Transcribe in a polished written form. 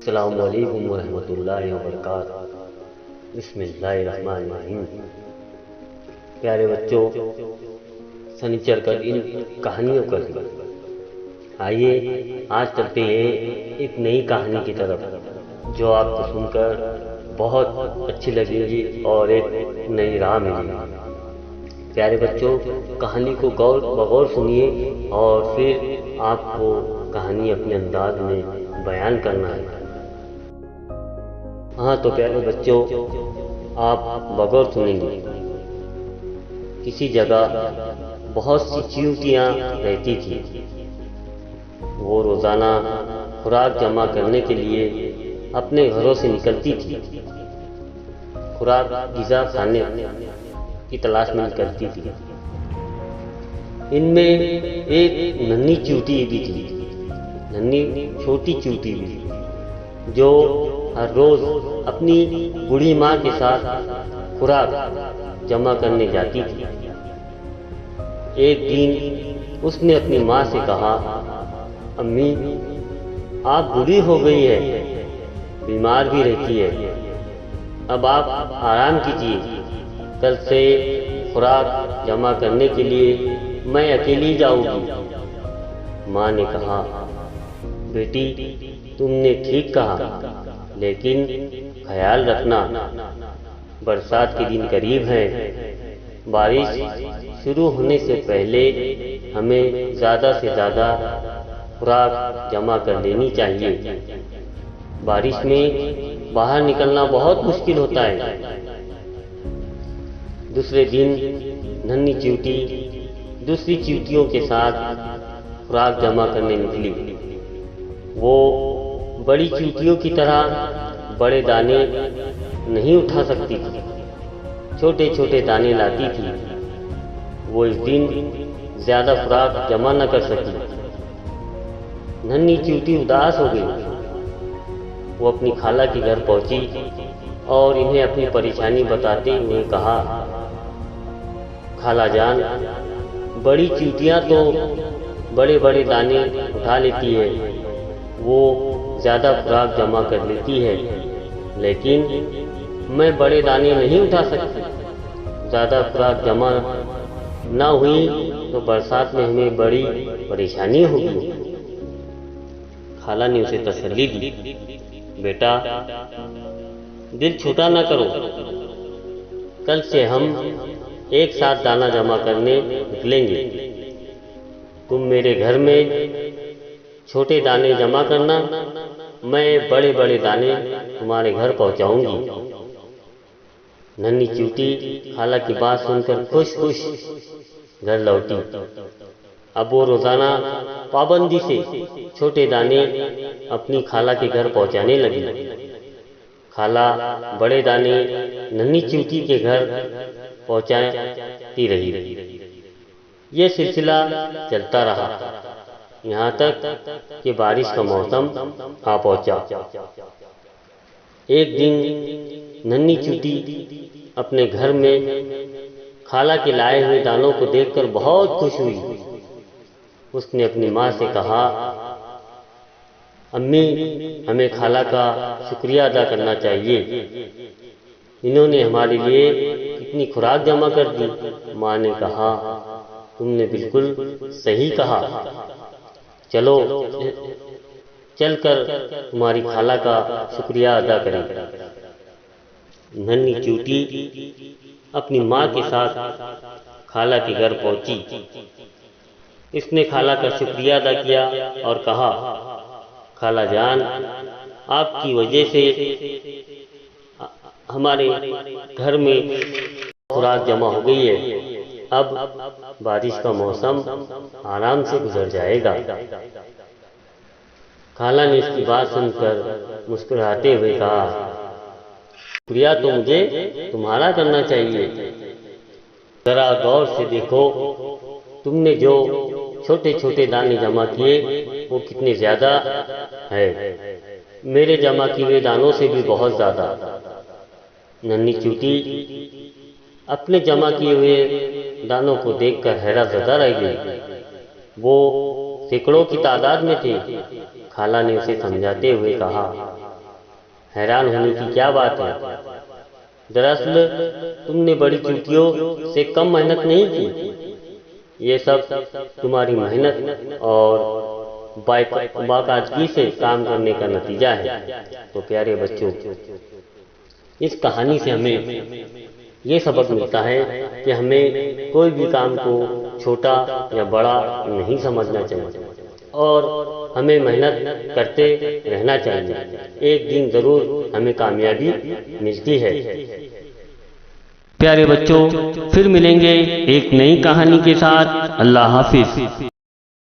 अस्सलामुअलैकुम वरहमतुल्लाहि वबरकातुहू। बिस्मिल्लाहिर्रहमानिर्रहीम। प्यारे बच्चों, शनिचर का इन कहानियों का दिन। आइए आज चलते हैं एक नई कहानी की तरफ जो आपको सुनकर बहुत अच्छी लगेगी और एक नई राह मिलेगी। प्यारे बच्चों, कहानी को बगौर सुनिए और फिर आपको कहानी अपने अंदाज में बयान करना है। हाँ तो प्यारे बच्चों, आप बगौर सुनेंगे। किसी जगह बहुत सी चींटियाँ रहती थी। वो रोज़ाना खुराक जमा करने के लिए अपने घरों से निकलती थी। खुराक ग़िज़ा खाने की तलाश में निकलती थी। इनमें एक नन्ही चींटी भी थी, नन्ही छोटी चींटी भी, जो हर रोज़ अपनी बूढ़ी माँ के साथ खुराक जमा करने जाती थी। एक दिन उसने अपनी माँ से कहा, अम्मी, आप बूढ़ी हो गई है, बीमार भी रहती है, अब आप आराम कीजिए। कल से खुराक जमा करने के लिए मैं अकेली जाऊंगी। माँ ने कहा, बेटी, तुमने ठीक कहा, लेकिन ख्याल रखना, बरसात के दिन करीब हैं। बारिश शुरू होने से पहले हमें ज़्यादा से ज़्यादा खुराक जमा कर लेनी चाहिए। बारिश में बाहर निकलना बहुत मुश्किल होता है। दूसरे दिन नन्ही चींटी दूसरी चींटियों के साथ खुराक जमा करने निकली। वो बड़ी चींटियों की तरह बड़े दाने नहीं उठा सकती थी, छोटे छोटे दाने लाती थी। वो इस दिन ज़्यादा खुराक जमा न कर सकी। नन्ही चींटी उदास हो गई। वो अपनी खाला के घर पहुंची और इन्हें अपनी परेशानी बताते हुए कहा, खाला जान, बड़ी चींटियां तो बड़े बड़े दाने उठा लेती है, वो ज़्यादा खुराक जमा कर लेती है, लेकिन मैं बड़े दाने नहीं उठा सकती। ज़्यादा खुराक जमा ना हुई तो बरसात में हमें बड़ी परेशानी होगी। खाला ने उसे तसल्ली दी, बेटा, दिल छोटा ना करो, कल से हम एक साथ दाना जमा करने निकलेंगे। तुम मेरे घर में छोटे दाने जमा करना, मैं बड़े बड़े दाने तुम्हारे घर पहुंचाऊंगी। नन्ही चींटी खाला की बात सुनकर खुश खुश घर लौटी। अब वो रोज़ाना पाबंदी से छोटे दाने अपनी खाला के घर पहुंचाने लगी। खाला बड़े दाने नन्ही चींटी के घर पहुंचाती रही। ये सिलसिला चलता रहा, यहाँ तक कि बारिश का मौसम आ पहुंचा। एक दिन नन्ही चींटी अपने घर में खाला के लाए हुए दानों को देखकर बहुत खुश हुई। उसने अपनी माँ से कहा, अम्मी, हमें खाला का शुक्रिया अदा करना चाहिए, इन्होंने हमारे लिए कितनी खुराक जमा कर दी। माँ ने कहा, तुमने बिल्कुल सही कहा, चलो चलकर तुम्हारी खाला का शुक्रिया अदा करें। नन्ही चींटी अपनी माँ के साथ खाला के घर पहुंची। इसने खाला का शुक्रिया अदा किया और कहा, खाला जान, आपकी वजह से हमारे घर में खुराक जमा हो गई है। अब बारिश का मौसम आराम से गुजर जाएगा। खाला ने इसकी बात सुनकर मुस्कुराते हुए कहा, शुक्रिया तो मुझे तुम्हारा करना चाहिए। जरा गौर से देखो, तुमने जो छोटे छोटे दाने जमा किए वो कितने ज़्यादा है, मेरे जमा किए हुए दानों से भी बहुत ज़्यादा। नन्ही चींटी अपने जमा किए हुए दानों को देखकर हैरतज़दा रह गई। वो सैकड़ों की तादाद में थे। खाला ने उसे समझाते हुए कहा, हैरान होने की क्या बात है। दरअसल तुमने बड़ी चींटियों से कम मेहनत नहीं की, ये सब तुम्हारी मेहनत और बाकायदगी से काम करने का नतीजा है। तो प्यारे बच्चों, इस कहानी से हमें ये सबक मिलता है कि हमें कोई भी काम को छोटा या बड़ा नहीं समझना चाहिए और हमें मेहनत करते रहना चाहिए। एक दिन जरूर हमें कामयाबी मिलती है। प्यारे बच्चों, फिर मिलेंगे एक नई कहानी के साथ। अल्लाह हाफिज।